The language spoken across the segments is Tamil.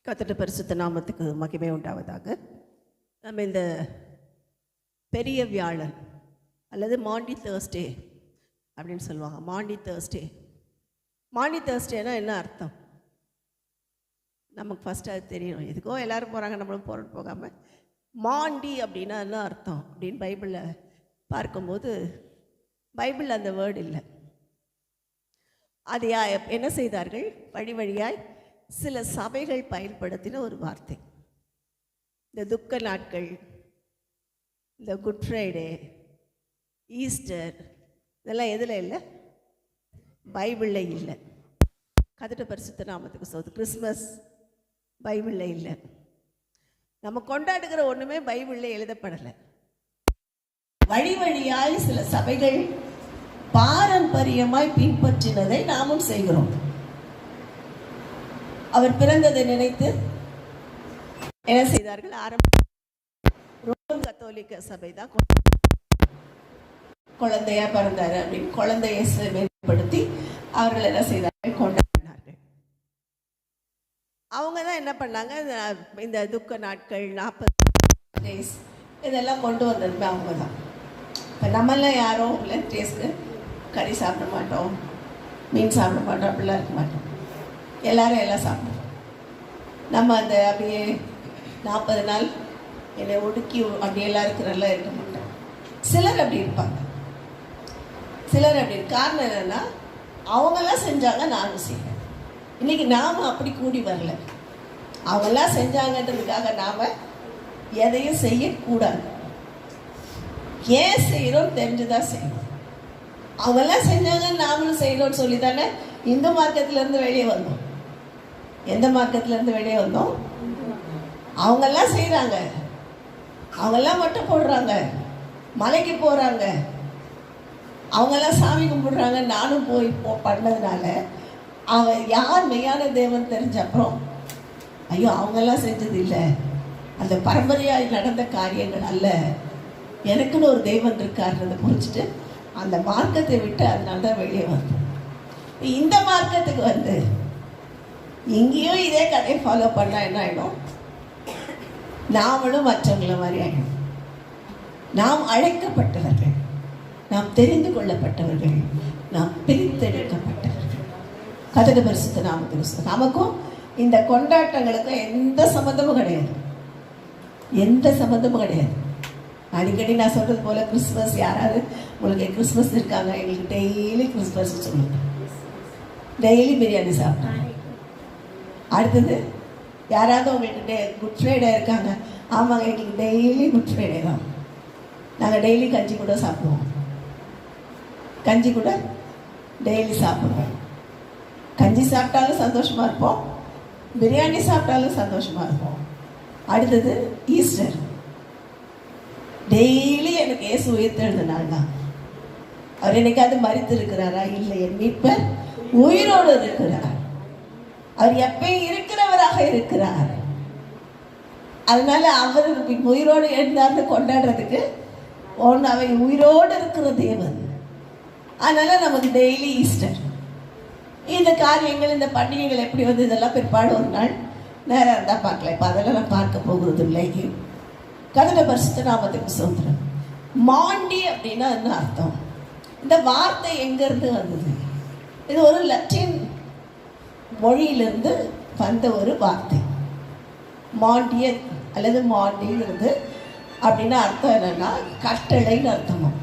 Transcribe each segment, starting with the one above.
கர்த்தருடைய பரிசுத்த நாமத்துக்கு மகிமை உண்டாவதாக. நம்ம இந்த பெரிய வியாழன் அல்லது மாண்டி தேர்ஸ்டே அப்படின்னு சொல்லுவாங்க. மாண்டி தேர்ஸ்டேனா என்ன அர்த்தம்? நமக்கு ஃபஸ்ட்டு அது தெரியணும். எதுக்கோ எல்லோரும் போகிறாங்க, நம்மளும் போகிறது போகாமல். மாண்டி அப்படின்னா என்ன அர்த்தம் அப்படின்னு பைபிளில் பார்க்கும்போது பைபிளில் அந்த வேர்டு இல்லை. அது என்ன செய்தார்கள்? வழி வழியாய் சில சபைகள் பயன்படுத்தின ஒரு வார்த்தை. இந்த துக்க நாட்கள், இந்த குட் ஃப்ரைடே, ஈஸ்டர், இதெல்லாம் எதில் இல்லை? பைபிளில் இல்லை. கர்த்தருடைய பரிசுத்த நாமத்துக்கு ஸ்தோத்திரம். கிறிஸ்மஸ் பைபிளில் இல்லை. நம்ம கொண்டாடுகிற ஒன்றுமே பைபிளில் எழுதப்படலை. வழி வழியாய் சில சபைகள் பாரம்பரியமாய் பின்பற்றினதை நாமும் செய்கிறோம். அவர் பிறந்ததை நினைத்து என்ன செய்தார்கள்? ரோமன் கத்தோலிக்க சபை தான் குழந்தையா பிறந்தாரு அப்படின்னு குழந்தையை மேம்படுத்தி அவர்கள் என்ன செய்தார்கள்? கொண்டாடினார்கள். அவங்க தான் என்ன பண்ணாங்க? இந்த துக்க நாட்கள் 40 டேஸ் இதெல்லாம் கொண்டு வந்ததுமே அவங்க தான். இப்போ நம்மளாம் யாரும் இல்லை டேஸ்க்கு கறி சாப்பிட மாட்டோம், மீன் சாப்பிட மாட்டோம், அப்படிலாம் இருக்க மாட்டோம். எல்லாரும் எல்லாம் சாப்பிடுவோம். நம்ம அந்த அப்படியே 40 நாள் என்னை ஒடுக்கி அப்படியெல்லாம் இருக்கிறெல்லாம் இருக்க மாட்டோம். சிலர் அப்படி இருப்பாங்க, சிலர் அப்படி. காரணம் என்னென்னா, அவங்கெல்லாம் செஞ்சாங்க, நானும் செய்வேன். இன்றைக்கி நாம் அப்படி கூடி வரல. அவங்கெல்லாம் செஞ்சாங்கன்றதுக்காக நாம் எதையும் செய்யக்கூடாது. ஏன் செய்கிறோம் தெரிஞ்சுதான் செய்யணும். அவங்கெல்லாம் செஞ்சாங்க, நாமளும் செய்யணும்னு சொல்லி தானே இந்து மார்க்கத்திலேருந்து வெளியே வந்தோம். எந்த மார்க்கத்திலேருந்து வெளியே வந்தோம்? அவங்கெல்லாம் செய்கிறாங்க, அவங்கெல்லாம் மட்டும் போடுறாங்க, மலைக்கு போகிறாங்க, அவங்கெல்லாம் சாமி கும்பிடுறாங்க, நானும் போய் பண்ணதுனால அவன் யார் மெய்யான தேவன் தெரிஞ்ச அப்புறம் ஐயோ அவங்கெல்லாம் செஞ்சது இல்லை, அந்த பரம்பரையாக நடந்த காரியங்கள் அல்ல, எனக்குன்னு ஒரு தேவன் இருக்காருன்றதை புரிஞ்சுட்டு அந்த மார்க்கத்தை விட்டு அதனால தான் வெளியே வந்தோம். இந்த மார்க்கத்துக்கு வந்து இங்கேயும் இதே கதையை ஃபாலோ பண்ணால் என்ன ஆகிடும்? நாமளும் மற்றவங்கள மாதிரி ஆகிடும். நாம் அழைக்கப்பட்டவர்கள், நாம் தெரிந்து கொள்ளப்பட்டவர்கள், நாம் பிரித்தெடுக்கப்பட்டவர்கள். கர்த்தருடைய பரிசுத்த நாமத்துக்கு. நமக்கும் இந்த கொண்டாட்டங்களுக்கும் எந்த சம்மந்தமும் கிடையாது, எந்த சம்மந்தமும் கிடையாது. அடிக்கடி நான் சொல்கிறது போல் கிறிஸ்மஸ், யாராவது உங்களுக்கு கிறிஸ்மஸ் இருக்காங்க, எங்களுக்கு டெய்லி கிறிஸ்மஸ் சொல்லுங்க, டெய்லி பிரியாணி சாப்பிட்டாங்க. அடுத்தது யாராவது உங்களுக்கு குட் ஃப்ரைடே இருக்காங்க, ஆமாங்க எங்களுக்கு டெய்லி குட் ஃப்ரைடே தான், நாங்கள் டெய்லி கஞ்சி கூட சாப்பிடுவோம், கஞ்சி கூட டெய்லி சாப்பிடுவோம். கஞ்சி சாப்பிட்டாலும் சந்தோஷமாக இருப்போம், பிரியாணி சாப்பிட்டாலும் சந்தோஷமாக இருப்போம். அடுத்தது ஈஸ்டர், டெய்லி எனக்கு இயேசு உயிர்த்தெழுந்தனால தான். அவர் என்னைக்காவது மரித்து இருக்கிறாரா? இல்லை, என் மீட்பர் உயிரோடு இருக்கிறார். அவர் எப்பயும் இருக்கிறவராக இருக்கிறார். அதனால அவர் உயிரோடு எழுந்தார்னு கொண்டாடுறதுக்கு ஒன்று, அவை உயிரோடு இருக்கிற தேவன். அதனால நமக்கு டெய்லி ஈஸ்டர். இந்த காரியங்கள், இந்த பண்டிகைகள் எப்படி வந்து இதெல்லாம் பிற்பாடு ஒரு நாள் நேரம் இருந்தால் பார்க்கலாம். இப்போ அதெல்லாம் நான் பார்க்க போகிறது இல்லை. கர்த்தருடைய பரிசுத்த நாமத்துக்கு ஸ்தோத்திரம். மாண்டி அப்படின்னா என்ன அர்த்தம்? இந்த வார்த்தை எங்கேருந்து வந்தது? இது ஒரு லத்தீன் மொழியிலிருந்து வந்த ஒரு வார்த்தை. மாண்டியர் அல்லது மாண்டிங்கிறது அப்படின்னா அர்த்தம் என்னன்னா கட்டளைன்னு அர்த்தமும்.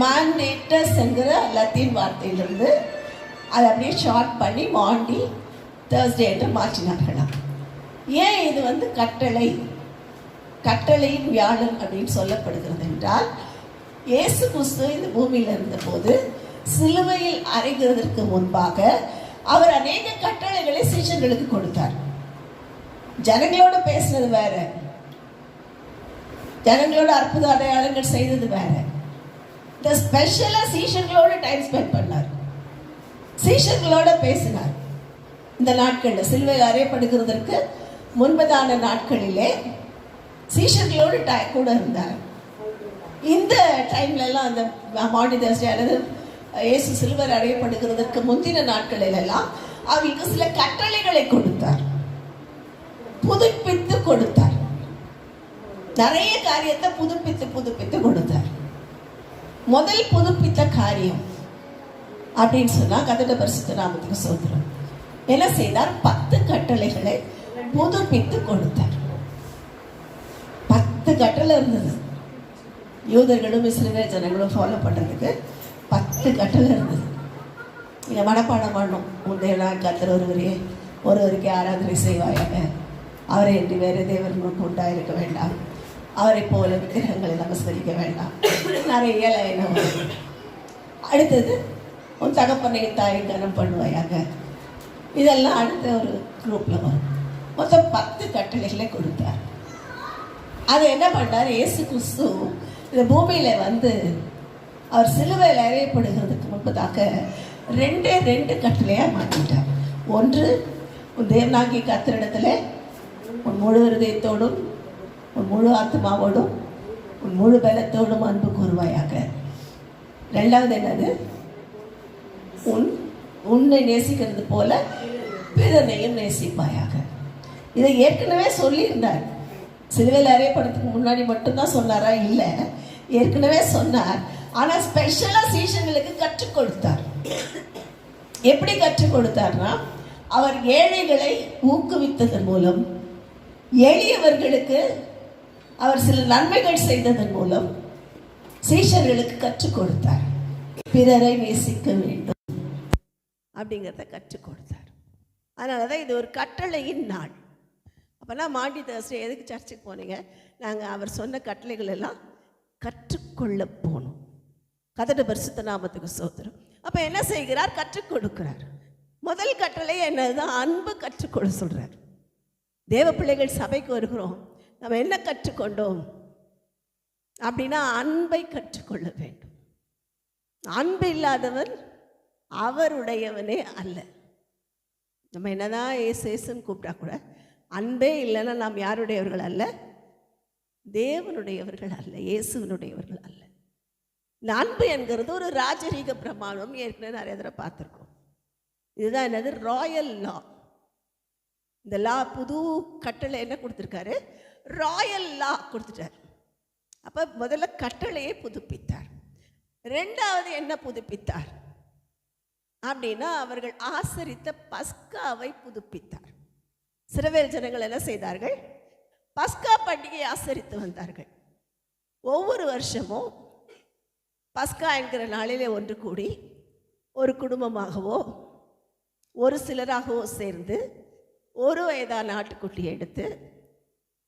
மாண்டேட்டஸ் என்கிற லத்தீன் வார்த்தையிலிருந்து அதை அப்படியே ஷார்ட் பண்ணி மாண்டி தேர்ஸ்டே என்று மாற்றினார்களாம். ஏன் இது வந்து கட்டளை, கட்டளையின் வியாழன் அப்படின்னு சொல்லப்படுகிறது என்றால், இயேசு கிறிஸ்து இந்த பூமியில் இருந்தபோது சிலுவையில் அறைகிறதற்கு முன்பாக அவர் அநேக கட்டளைகளை சீஷர்களுக்கு கொடுத்தார். ஜனங்களோட பேசுனது வேற, ஜனங்களோட அற்புத அடையாளங்கள் செய்தது வேற. இந்த ஸ்பெஷலா சீஷர்களோட டைம் ஸ்பெண்ட் பண்ணார், சீஷர்களோட பேசினார். இந்த நாட்களில் சிலுவையில் அறையப்படுகிறதற்கு முன்பதான நாட்களிலே சீஷர்களோடு கூட இருந்தார். இந்த டைம்லலாம் அந்த மாண்டி தேர்ஸ்டே அல்லது இயேசு சிலுவையில் அறையப்படுகிறதற்கு முந்தின நாட்களிலெல்லாம் அவர்களுக்கு சில கட்டளைகளை கொடுத்தார், புதுப்பித்து கொடுத்தார். நிறைய காரியத்தை புதுப்பித்து புதுப்பித்து கொடுத்தார். முதல் புதுப்பித்த காரியம் அப்படின்னு சொன்னா, கர்த்தருடைய பரிசுத்த நாமத்துக்கு ஸ்தோத்திரம், என்ன செய்தார்? 10 கட்டளைகளை புதுப்பித்து கொடுத்தார். 10 கட்டளை இருந்தது. யூதர்களும் இஸ்ரவேல் ஜனங்களும் ஃபாலோ பண்றதுக்கு 10 கட்டளை இருந்தது. நீங்க மனப்பாடம் பண்ணணும். முந்தைய கர்த்தர் ஒருவருக்கே ஆராதனை செய்வாயாக, அவரை என்று வேறு தேவர் உண்டாயிருக்க வேண்டாம், அவரை போல விக்கிரகங்களை நமஸ்கரிக்க வேண்டாம், நிறைய என்ன. அடுத்தது, உன் தகப்பனையும் தாயும் கனம் பண்ணுவாயாக. இதெல்லாம் அடுத்த ஒரு குரூப்ல வரும். மொத்தம் 10 கட்டளைகளை கொடுத்தார். அதை என்ன பண்ணார்? இயேசு கிறிஸ்து இந்த பூமியில வந்து அவர் சிலுவையில் அறையப்படுகிறதுக்கு முன்பதாக 2 கட்டளையா மாற்றிட்டார். ஒன்று, உன் தேவனாகிய கர்த்தரிடத்துல உன் முழு இருதயத்தோடும் உன் முழு ஆத்மாவோடும் உன் முழு பலத்தோடும் அன்பு கூறுவாயாக. 2வது என்னது? உன்னை நேசிக்கிறது போல பிறனையும் நேசிப்பாயாக. இதை ஏற்கனவே சொல்லியிருந்தார். சிலுவையில் அறையப்படுறதுக்கு முன்னாடி மட்டும்தான் சொன்னாரா? இல்லை, ஏற்கனவே சொன்னார். ஆனால் ஸ்பெஷலாக சீஷர்களுக்கு கற்றுக் கொடுத்தார். எப்படி கற்றுக் கொடுத்தார்னா, அவர் ஏழைகளை ஊக்குவித்ததன் மூலம், எளியவர்களுக்கு அவர் சில நன்மைகள் செய்ததன் மூலம் சீஷர்களுக்கு கற்றுக் கொடுத்தார். பிறரை நேசிக்க வேண்டும் அப்படிங்கிறத கற்றுக் கொடுத்தார். அதனால தான் இது ஒரு கட்டளையின் நாள். அப்போனா மாண்டி தேர்ஸ்டே எதுக்கு சர்ச்சுக்கு போனீங்க? நாங்கள் அவர் சொன்ன கட்டளைகள் எல்லாம் கற்றுக்கொள்ள போகணும். கர்த்தருடைய பரிசுத்த நாமத்துக்கு ஸ்தோத்திரம். அப்போ என்ன செய்கிறார்? கற்றுக் கொடுக்கிறார். முதல் கட்டளை என்னதுதான்? அன்பு கற்றுக்கொள்ள சொல்கிறார். தேவ பிள்ளைகள் சபைக்கு வருகிறோம், நம்ம என்ன கற்றுக்கொண்டோம் அப்படின்னா அன்பை கற்றுக்கொள்ள வேண்டும். அன்பு இல்லாதவன் அவருடையவனே அல்ல. நம்ம என்னதான் ஏசுன்னு கூப்பிட்டா கூட அன்பே இல்லைன்னா நாம் யாருடையவர்கள் அல்ல? தேவனுடையவர்கள் அல்ல, இயேசுவனுடையவர்கள் அல்ல. இந்த அன்பு என்கிறது ஒரு ராஜரீக பிரமாணம். ஏற்கனவே நிறைய தடவை பார்த்துருக்கோம். இதுதான் என்னது? ராயல் லா. இந்த லா புது கட்டளை என்ன கொடுத்துருக்காரு? ராயல் லா கொடுத்துட்டார். அப்போ முதல்ல கட்டளையை புதுப்பித்தார். 2வது என்ன புதுப்பித்தார் அப்படின்னா, அவர்கள் ஆசரித்த பஸ்காவை புதுப்பித்தார். இஸ்ரவேல் ஜனங்கள் என்ன செய்தார்கள்? பஸ்கா பண்டிகையை ஆசரித்து வந்தார்கள். ஒவ்வொரு வருஷமும் பஸ்கா என்கிற நாளிலே ஒன்று கூடி ஒரு குடும்பமாகவோ ஒரு சிலராகவோ சேர்ந்து ஒரு வயதான ஆட்டுக்குட்டியை எடுத்து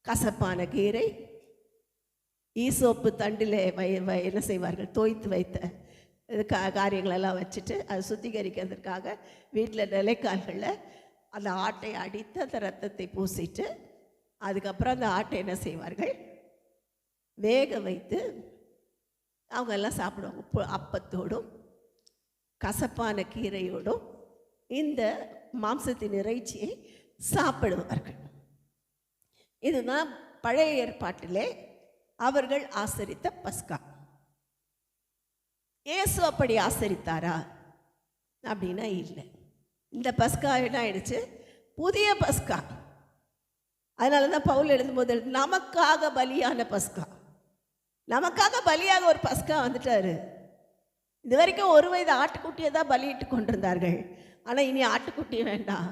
கசப்பான கீரை, ஈசோப்பு தண்டில் என்ன செய்வார்கள்? தோய்த்து வைத்த இது காரியங்களெல்லாம் வச்சுட்டு அதை சுத்திகரிக்கிறதுக்காக வீட்டில் நிலைக்கால்களில் அந்த ஆட்டை அடித்து அந்த ரத்தத்தை பூசிட்டு அதுக்கப்புறம் அந்த ஆட்டை என்ன செய்வார்கள்? வேக வைத்து அவங்க எல்லாம் சாப்பிடுவாங்க. அப்பத்தோடும் கசப்பான கீரையோடும் இந்த மாம்சத்தின் இறைச்சியை சாப்பிடுவார்கள். இதுதான் பழைய ஏற்பாட்டிலே அவர்கள் ஆசரித்த பஸ்கா. இயேசு அப்படி ஆசரித்தாரா அப்படின்னா இல்லை. இந்த பஸ்கா என்ன ஆயிடுச்சு? புதிய பஸ்கா. அதனால தான் பவுல் எழுதும்போது நமக்காக பலியான பஸ்கா. நமக்காக பலியாக ஒரு பஸ்கா வந்துட்டாரு. இது வரைக்கும் ஒரு வயது ஆட்டுக்குட்டியை தான் பலியிட்டு கொண்டிருந்தார்கள். ஆனால் இனி ஆட்டுக்குட்டி வேண்டாம்,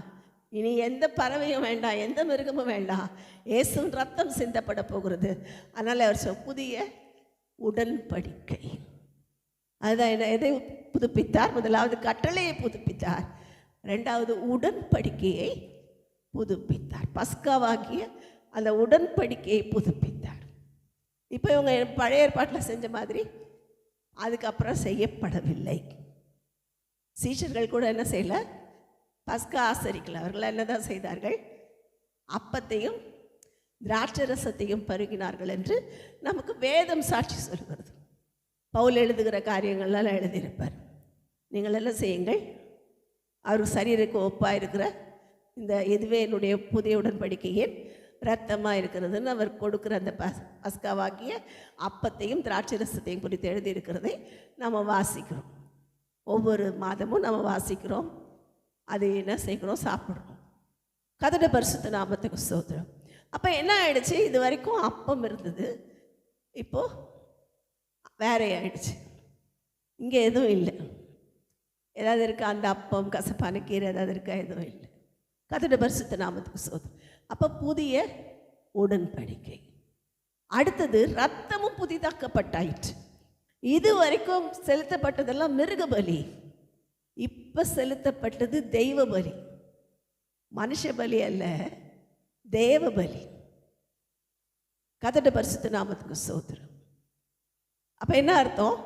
இனி எந்த பறவையும் வேண்டாம், எந்த மிருகமும் வேண்டாம். இயேசுவின் ரத்தம் சிந்தப்பட போகிறது. அதனால் அவர் புதிய உடன்படிக்கை. அதுதான் என்ன? எதை புதுப்பித்தார்? முதலாவது கட்டளையை புதுப்பித்தார். 2வது உடன்படிக்கையை புதுப்பித்தார். பஸ்காவாகிய அந்த உடன்படிக்கையை புதுப்பித்தார். இப்போ இவங்க பழைய ஏற்பாட்டில் செஞ்ச மாதிரி அதுக்கப்புறம் செய்யப்படவில்லை. சீஷர்கள் கூட என்ன செய்யலை? பஸ்கா ஆசரிக்கல. அவர்கள் என்னதான் செய்தார்கள்? அப்பத்தையும் திராட்சரசத்தையும் பருகினார்கள் என்று நமக்கு வேதம் சாட்சி சொல்கிறது. பவுல் எழுதுகிற காரியங்கள்லாம் எழுதியிருப்பார். நீங்கள் எல்லாம் செய்யுங்கள், அவர் சரீருக்கு ஒப்பாக இருக்கிற இந்த இதுவே என்னுடைய புதிய உடன்படிக்கையின் இரத்தமாக இருக்கிறதுன்னு அவர் கொடுக்குற அந்த பஸ்காவாகிய அப்பத்தையும் திராட்சரசத்தையும் குறித்து எழுதியிருக்கிறதை நம்ம வாசிக்கிறோம். ஒவ்வொரு மாதமும் நம்ம வாசிக்கிறோம். அது என்ன செய்கிறோம், சாப்பிட்றோம். கர்த்தருடைய பரிசுத்த நாமத்துக்கு ஸ்தோத்திரம். அப்போ என்ன ஆயிடுச்சு, இது வரைக்கும் அப்பம் இருந்தது, இப்போது வேற ஆயிடுச்சு. இங்கே எதுவும் இல்லை. ஏதாவது இருக்கா? அந்த அப்பம் கசப்பான கீரை ஏதாவது இருக்கா? எதுவும் இல்லை. கர்த்தருடைய பரிசுத்த நாமத்துக்கு ஸ்தோத்திரம். அப்போ புதிய உடன்படிக்கை. அடுத்தது ரத்தமும் புதிதாக்கப்பட்டாயிற்று. இது வரைக்கும் செலுத்தப்பட்டதெல்லாம் மிருக பலி, இப்போ செலுத்தப்பட்டது தெய்வ பலி. மனுஷ பலி அல்ல, தேவ பலி. கர்த்தருடைய பரிசுத்த நாமத்துக்கு ஸ்தோத்திரம். அப்போ என்ன அர்த்தம்?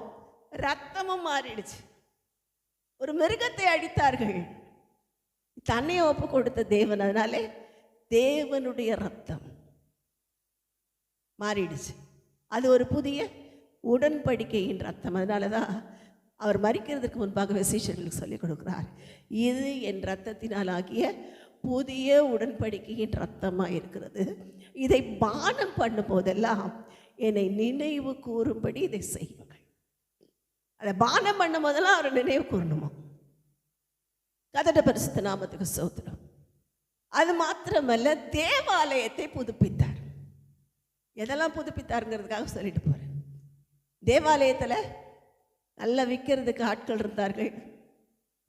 ரத்தமும் மாறிடுச்சு. ஒரு மிருகத்தை அடித்தார்கள், தன்னையை ஒப்பு கொடுத்த தேவன். அதனாலே தேவனுடைய ரத்தம் மாறிடுச்சு. அது ஒரு புதிய உடன்படிக்கையின் ரத்தம். அதனால தான் அவர் மரிக்கிறதுக்கு முன்பாக சீஷர்களுக்கு சொல்லிக் கொடுக்கிறார், இது என் ரத்தத்தினால் ஆகிய புதிய உடன்படிக்கையின் ரத்தமாக இருக்கிறது. இதை பானம் பண்ணும் போதெல்லாம் என்னை நினைவு கூறும்படி இதை செய்யுங்கள். அதை பானம் பண்ணும் போதெல்லாம் அவரை நினைவு கூறணுமா? கர்த்தருடைய பரிசுத்த நாமத்துக்கு ஸ்தோத்திரம். அது மாத்திரமல்ல, தேவாலயத்தை புதுப்பித்தார். எதெல்லாம் புதுப்பித்தாருங்கிறதுக்காக சொல்லிட்டு போகிறேன். தேவாலயத்தில் நல்லா விற்கிறதுக்கு ஆட்கள் இருந்தார்கள்.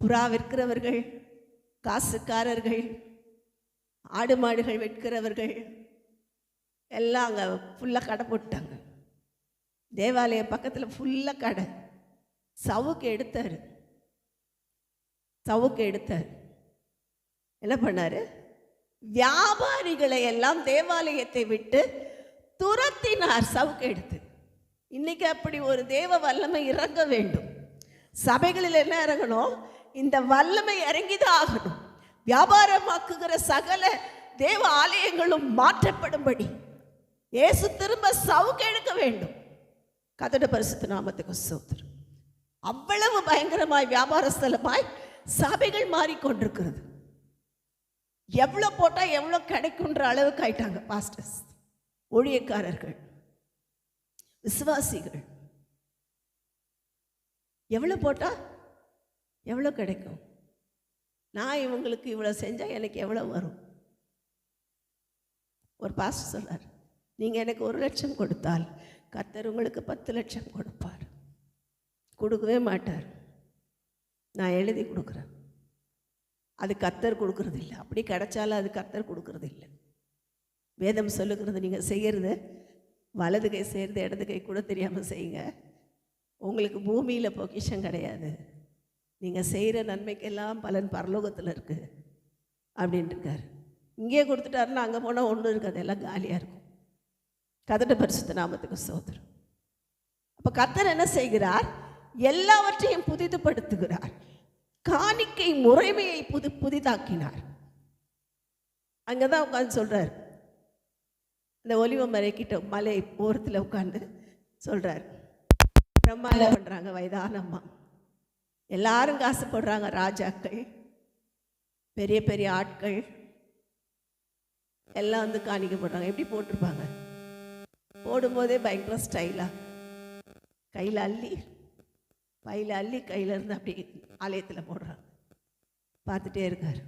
புறா விற்கிறவர்கள், காசுக்காரர்கள், ஆடு மாடுகள் விற்கிறவர்கள் எல்லாம் அங்கே ஃபுல்லாக கடை போட்டாங்க. தேவாலயம் பக்கத்தில் ஃபுல்லாக கடை. சவுக்கு எடுத்தார். என்ன பண்ணார்? வியாபாரிகளை எல்லாம் தேவாலயத்தை விட்டு துரத்தினார், சவுக்கு எடுத்து. இன்னைக்கு அப்படி ஒரு தேவ வல்லமை இறங்க வேண்டும். சபைகளில் என்ன இறங்கணும்? இந்த வல்லமை இறங்கிதான் ஆகணும். வியாபாரமாக்குகிற சகல தேவ ஆலயங்களும் மாற்றப்படும்படி இயேசு திரும்ப சவுக்கு எடுக்க வேண்டும். கர்த்தருடைய பரிசுத்த நாமத்துக்கு ஸ்தோத்திரம். அவ்வளவு பயங்கரமாய் வியாபார ஸ்தலமாய் சபைகள் மாறிக்கொண்டிருக்கிறது. எவ்வளோ போட்டால் எவ்வளோ கிடைக்குன்ற அளவுக்கு ஆயிட்டாங்க பாஸ்டர்ஸ், ஊழியக்காரர்கள், விசுவாசிகள். எவ்வளோ போட்டால் எவ்வளோ கிடைக்கும்? நான் இவங்களுக்கு இவ்வளோ செஞ்சால் எனக்கு எவ்வளோ வரும்? ஒரு பாஸ்டர் சொல்றார், நீங்கள் எனக்கு 1 லட்சம் கொடுத்தால் கர்த்தர் உங்களுக்கு 10 லட்சம் கொடுப்பார். கொடுக்கவே மாட்டார். நான் எழுதி கொடுக்குறேன். அது கர்த்தர் கொடுக்கறது இல்லை. அப்படி கிடைச்சாலும் அது கர்த்தர் கொடுக்கறது இல்லை. வேதம் சொல்லுகிறது, நீங்கள் செய்கிறது வலது கை செய்கிறது இடது கை கூட தெரியாமல் செய்யுங்க, உங்களுக்கு பூமியில் பொக்கிஷம் கிடையாது, நீங்கள் செய்கிற நன்மைக்கெல்லாம் பலன் பரலோகத்தில் இருக்குது அப்படின்ட்டு இருக்கார். இங்கே கொடுத்துட்டாருன்னா அங்கே போனால் ஒன்றும் இருக்காது, எல்லாம் காலியாக இருக்கும். கர்த்தருடைய பரிசுத்த நாமத்துக்கு ஸ்தோத்திரம். அப்போ கர்த்தர் என்ன செய்கிறார்? எல்லாவற்றையும் புதிதுபடுத்துகிறார். காணிக்கை முறைமையை புதிதாக்கினார். அங்கதான் உட்காந்து சொல்றார், இந்த ஒலிவ மலைக்கிட்ட மலை ஓரத்தில் உட்காந்து சொல்றார், பிரம்மால பண்றாங்க வயதானம்மா, எல்லாரும் காசு போடுறாங்க, ராஜாக்கள், பெரிய பெரிய ஆட்கள் எல்லாம் வந்து காணிக்க போடுறாங்க. எப்படி போட்டிருப்பாங்க? போடும்போதே பயங்கர ஸ்டைலா கையில் அள்ளி பையில் அள்ளி கையில் இருந்து அப்படி ஆலயத்தில் போடுறாங்க. பார்த்துட்டே இருக்கார்.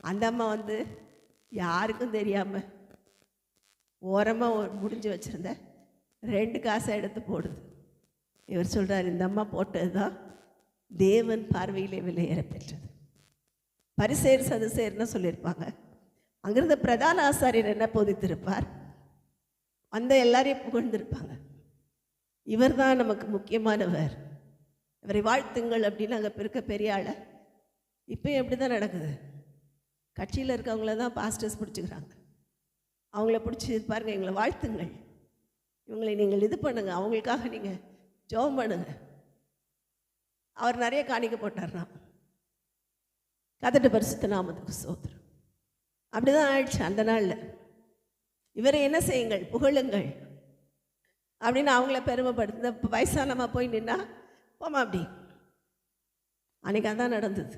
அந்த அம்மா வந்து யாருக்கும் தெரியாமல் ஓரமாக முடிஞ்சு வச்சுருந்த 2 காசை எடுத்து போடுது. இவர் சொல்கிறார், இந்த அம்மா போட்டது தான் தேவன் பார்வையிலே விலையேற பெற்றது. பரிசேர் சதுசேர்னு சொல்லியிருப்பாங்க. அங்கிருந்த பிரதான ஆசாரியர் என்ன போதித்திருப்பார்? அந்த எல்லாரையும் புகழ்ந்திருப்பாங்க. இவர் தான் நமக்கு முக்கியமானவர், இவரை வாழ்த்துங்கள் அப்படின்னு அங்கே இருக்க பெரிய ஆளை. இப்போயும் எப்படி தான் நடக்குது? கட்சியில் இருக்கவங்கள தான் பாஸ்டர்ஸ் பிடிச்சிக்கிறாங்க. அவங்கள பிடிச்சி பாருங்கள், எங்களை வாழ்த்துங்கள், இவங்களை நீங்கள் இது பண்ணுங்க, அவங்களுக்காக நீங்கள் ஜெபம் பண்ணுங்க. அவர் நிறைய காணிக்க போட்டார்னா. கர்த்தருடைய பரிசுத்த நாமத்துக்கு ஸ்தோத்திரம். அப்படிதான் ஆயிடுச்சு அந்த நாளில். இவரை என்ன செய்யுங்கள்? புகழுங்கள் அப்படின்னு அவங்கள பெருமைப்படுத்த. வயசானமா போய் நின்னா போமா அப்படி. அன்னைக்கு அதான் நடந்தது.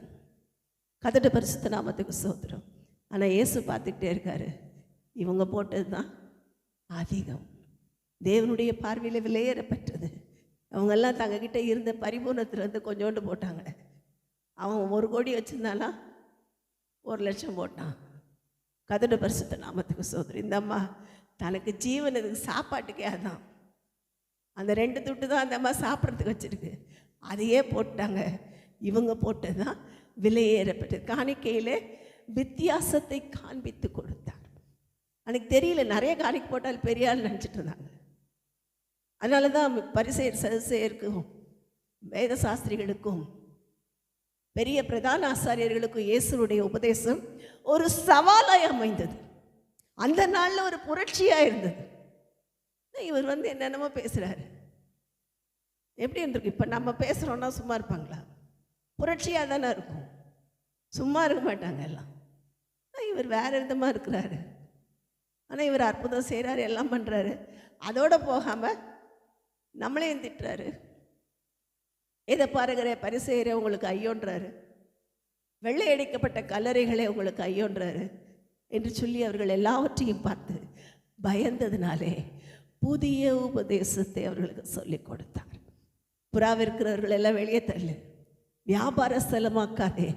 கர்த்தருடைய பரிசுத்த நாமத்துக்கு ஸ்தோத்திரம். ஆனால் இயேசு பார்த்துக்கிட்டே இருக்காரு, இவங்க போட்டது தான் அதிகம், தேவனுடைய பார்வையில் விலையேறப்பட்டது. அவங்கெல்லாம் தங்கக்கிட்ட இருந்த பரிபூர்ணத்திலேருந்து கொஞ்சோண்டு போட்டாங்க. அவன் 1 கோடி வச்சுருந்தானா 1,00,000 போட்டான். கதட பரிசுத்த நாமத்துக்கு சோதரி. இந்த அம்மா தனக்கு ஜீவனதுக்கு சாப்பாட்டுக்கே அதான், அந்த 2 துட்டு தான் அந்த அம்மா சாப்பிட்றதுக்கு வச்சுருக்கு, அதையே போட்டாங்க. இவங்க போட்டது தான் விலையேறப்பட்டது. காணிக்கையில் வித்தியாசத்தை காண்பித்து கொடுத்தார். அன்றைக்கி தெரியல, நிறைய காணிக்கை போட்டால் பெரிய ஆள் நினச்சிட்டு இருந்தாங்க. அதனால தான் பரிசேயர் சதுசேயருக்கும் வேத சாஸ்திரிகளுக்கும் பெரிய பிரதான ஆசாரியர்களுக்கும் இயேசுடைய உபதேசம் ஒரு சவாலாய் அமைந்தது. அந்த நாளில் ஒரு புரட்சியாக இருந்தது. இவர் என்னென்னமோ பேசுகிறாரு. எப்படி இருந்திருக்கு? இப்போ நம்ம பேசுகிறோன்னா சும்மா இருப்பாங்களா? புரட்சியாக தானே இருக்கும், சும்மா இருக்க மாட்டாங்க எல்லாம். இவர் வேறு விதமாக இருக்கிறாரு. ஆனால் இவர் அற்புதம் செய்கிறாரு, எல்லாம் பண்ணுறாரு. அதோடு போகாமல் நம்மளையும் திட்டுறாரு. இதை பாருகிற பரிசேயரே உங்களுக்கு ஐயோன்றாரு, வெள்ளை அடிக்கப்பட்ட கல்லறைகளே உங்களுக்கு ஐயோன்றாரு என்று சொல்லி அவர்கள் எல்லாவற்றையும் பார்த்து பயந்ததினாலே புதிய உபதேசத்தை அவர்களுக்கு சொல்லிக் கொடுத்தார். புறாவிற்கிறவர்கள் எல்லாம் வெளியே தள்ளு, வியாபார ஸ்தலமாக்காதே.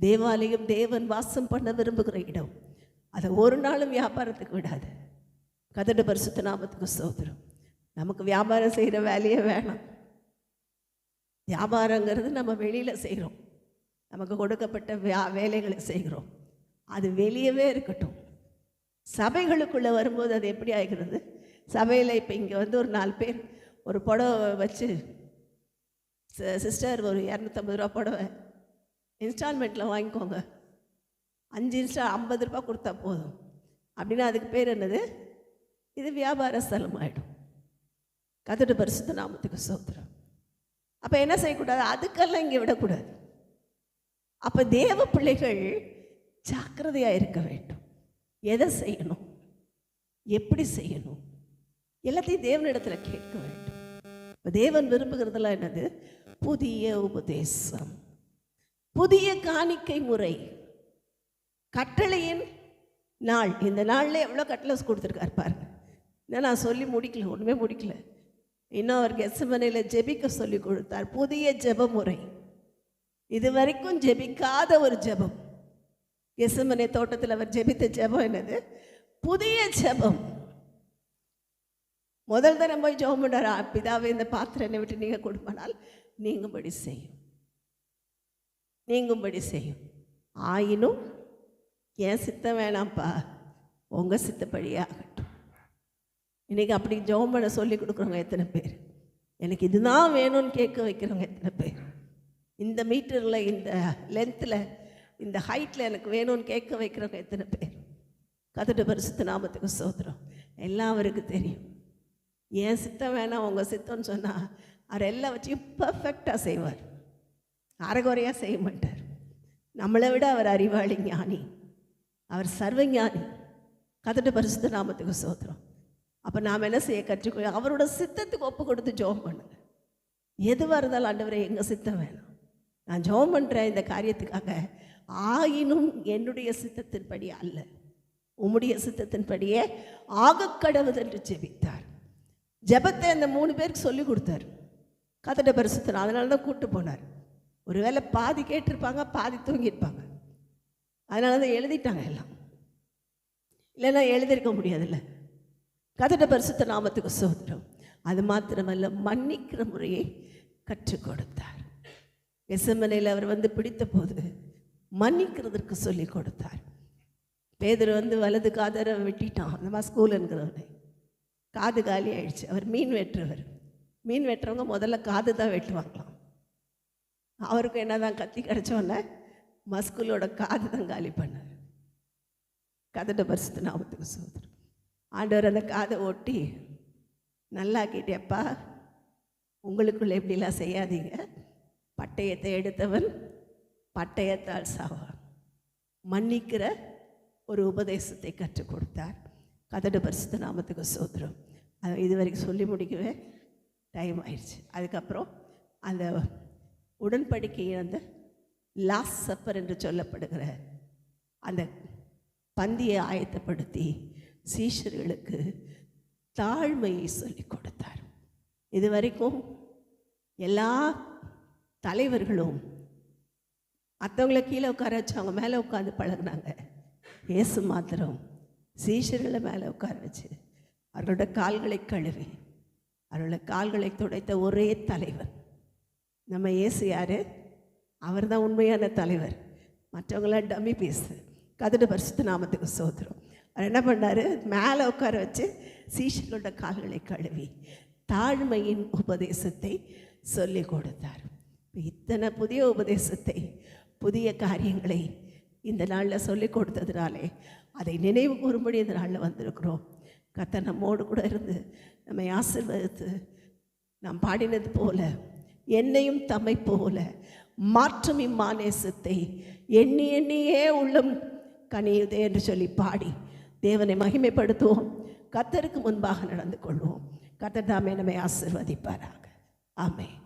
தேவாலயம் தேவன் வாசம் பண்ண விரும்புகிற இடம், அதை ஒரு நாளும் வியாபாரத்துக்கு விடாது. கதடு பரிசுத்த நாமத்துக்கு ஸ்தோத்திரம். நமக்கு வியாபாரம் செய்கிற வேலையே வேணாம். வியாபாரங்கிறது நம்ம வெளியில் செய்கிறோம், நமக்கு கொடுக்கப்பட்ட வேலைகளை செய்கிறோம், அது வெளியவே இருக்கட்டும். சபைகளுக்குள்ளே வரும்போது அது எப்படி ஆகிறது? சபையில் இப்போ இங்கே ஒரு 4 பேர் ஒரு புடவை வச்சு, சிஸ்டர் ஒரு 250 ரூபா புடவை இன்ஸ்டால்மெண்ட்டில் வாங்கிக்கோங்க, 5 50 ரூபா கொடுத்தா போதும் அப்படின்னா அதுக்கு பேர் என்னது? இது வியாபார ஸ்தலம் ஆகிடும். கதடு பரிசுத்த நாமத்துக்கு ஸ்தோத்திரம். அப்போ என்ன செய்யக்கூடாது? அதுக்கெல்லாம் இங்கே விடக்கூடாது. அப்போ தேவ பிள்ளைகள் ஜாக்கிரதையாக இருக்க வேண்டும். எதை செய்யணும், எப்படி செய்யணும், எல்லாத்தையும் தேவனிடத்தில் கேட்க வேண்டும். இப்போ தேவன் விரும்புகிறதெல்லாம் என்னது? புதிய உபதேசம், புதிய காணிக்கை முறை, கட்டளையின் நாள். இந்த நாளில் எவ்வளோ கட்டளை கொடுத்துருக்காரு பாருங்க. இன்னும் நான் சொல்லி முடிக்கல, ஒன்றுமே முடிக்கல. இன்னும் அவர் கெத்செமனேயில் ஜெபிக்க சொல்லி கொடுத்தார். புதிய ஜெப முறை, இது வரைக்கும் ஜெபிக்காத ஒரு ஜெபம். கெத்செமனே தோட்டத்தில் அவர் ஜெபித்த ஜெபம் என்னது? புதிய ஜெபம். முதல் தரம் போய் ஜெபம் பண்ணார், பிதாவே இந்த பாத்திரம் என்னை விட்டு நீங்கள் கொடுப்பானால் நீங்கும்படி செய்யும், நீங்கும்படி செய்யும். ஆயினும் என் சித்தம் வேணாம்ப்பா, உங்கள் சித்தப்படியே ஆகட்டும். இன்றைக்கி அப்படி ஜெபம் பண்ண சொல்லி கொடுக்குறவங்க எத்தனை பேர்? எனக்கு இதுதான் வேணும்னு கேட்க வைக்கிறவங்க எத்தனை பேர்? இந்த மீட்டரில், இந்த லென்த்தில், இந்த ஹைட்டில் எனக்கு வேணும்னு கேட்க வைக்கிறவங்க எத்தனை பேர்? கதடு பரிசுத்த நாமத்துக்கு ஸ்தோத்திரம். எல்லாம் அவருக்கு தெரியும். என் சித்தம் வேணாம் உங்கள் சித்தம்னு சொன்னால் அவர் எல்லாவற்றையும் பர்ஃபெக்டாக செய்வார், அரைகுறையாக செய்ய மாட்டார். நம்மளை விட அவர் அறிவாளி, ஞானி, அவர் சர்வஞானி. கதடு பரிசுத்த நாமத்துக்கு ஸ்தோத்திரம். அப்போ நாம் என்ன செய்ய கற்றுக்கொள்ள? அவரோட சித்தத்துக்கு ஒப்பு கொடுத்து ஜெபம் பண்ணுங்க. எதுவாக இருந்தாலும் ஆண்டவரே எங்கள் சித்தம் வேணும், நான் ஜெபம் பண்ணுறேன் இந்த காரியத்துக்காக, ஆயினும் என்னுடைய சித்தத்தின்படி அல்ல உம்முடைய சித்தத்தின்படியே ஆகக்கடவுது என்று ஜெபித்தார். ஜெபத்தை அந்த 3 பேருக்கு சொல்லி கொடுத்தார். கதட பரிசுத்தர் அதனால தான் கூப்பிட்டு போனார். ஒருவேளை பாதி கேட்டிருப்பாங்க, பாதி தூங்கியிருப்பாங்க. அதனால தான் எழுதிட்டாங்க எல்லாம், இல்லைன்னா எழுதியிருக்க முடியாதுல்ல. கதட பரிசுத்த நாமத்துக்கு ஸ்தோத்திரம். அது மாத்திரமல்ல, மன்னிக்கிற முறையை கற்றுக் கொடுத்தார். கெத்செமனேயில் அவர் பிடித்த போது மன்னிக்கிறதுக்கு சொல்லி கொடுத்தார். பேதுரு வலது காதரை வெட்டிட்டான். அந்த ஸ்கூலுங்கிறவனை காது காலி ஆயிடுச்சு. அவர் மீன் வெட்டுறவர். மீன் வெட்டுறவங்க முதல்ல காது தான் வெட்டுவாங்களாம். அவருக்கு என்ன தான் கத்தி கிடச்சோன்னே மஸ்கூலோட காது தான் காலி பண்ணார். கதட பரிசுத்த நாமத்துக்கு ஸ்தோத்திரம். ஆண்டவர் அந்த காதை ஒட்டி நல்லாக்கிட்டேப்பா, உங்களுக்குள்ள எப்படிலாம் செய்யாதீங்க, பட்டயத்தை எடுத்தவன் பட்டயத்தால் சாவான். மன்னிக்கிற ஒரு உபதேசத்தை கற்றுக் கொடுத்தார். கதடு பரிசுத்த நாமத்துக்கு ஸ்தோத்திரம். அது இது வரைக்கும் சொல்லி முடிக்கவே டைம் ஆயிடுச்சு. அதுக்கப்புறம் அந்த உடன்படிக்கையை அந்த லாஸ்ட் சப்பர் என்று சொல்லப்படுகிற அந்த பந்தியை ஆயத்தப்படுத்தி சீஷர்களுக்கு தாழ்மையை சொல்லிக் கொடுத்தார். இது வரைக்கும் எல்லா தலைவர்களும் மற்றவங்கள கீழே உட்கார வச்சு அவங்க மேலே உட்காந்து பழகுனாங்க. இயேசு மாத்திரம் சீஷர்களை மேலே உட்கார வச்சு அவர்களோட கால்களை கழுவி அவர்களோட கால்களை துடைத்த ஒரே தலைவர் நம்ம இயேசு. யார்? அவர் தான் உண்மையான தலைவர். மற்றவங்களாம் டம்மி பீஸு. கதடு பரிசுத்த நாமத்துக்கு சோத்திரம். அவர் என்ன பண்ணார்? மேலே உட்கார வச்சு சீஷர்களோட கால்களை கழுவி தாழ்மையின் உபதேசத்தை சொல்லி கொடுத்தார். இத்தனை புதிய உபதேசத்தை, புதிய காரியங்களை இந்த நாளில் சொல்லி கொடுத்ததுனாலே அதை நினைவு கூறும்படி இந்த நாளில் வந்திருக்கிறோம். கர்த்தர் நம்மோடு கூட இருந்து நம்மை ஆசீர்வதித்து நாம் பாடினது போல என்னையும் தம்மை போல மாற்றும் இம்மானேசத்தை எண்ணி எண்ணியே உள்ளம் கனியுதே என்று சொல்லி பாடி தேவனை மகிமைப்படுத்துவோம். கர்த்தருக்கு முன்பாக நடந்து கொள்வோம். கர்த்தர் தாமே நம்மை ஆசீர்வதிப்பாராக. ஆமென்.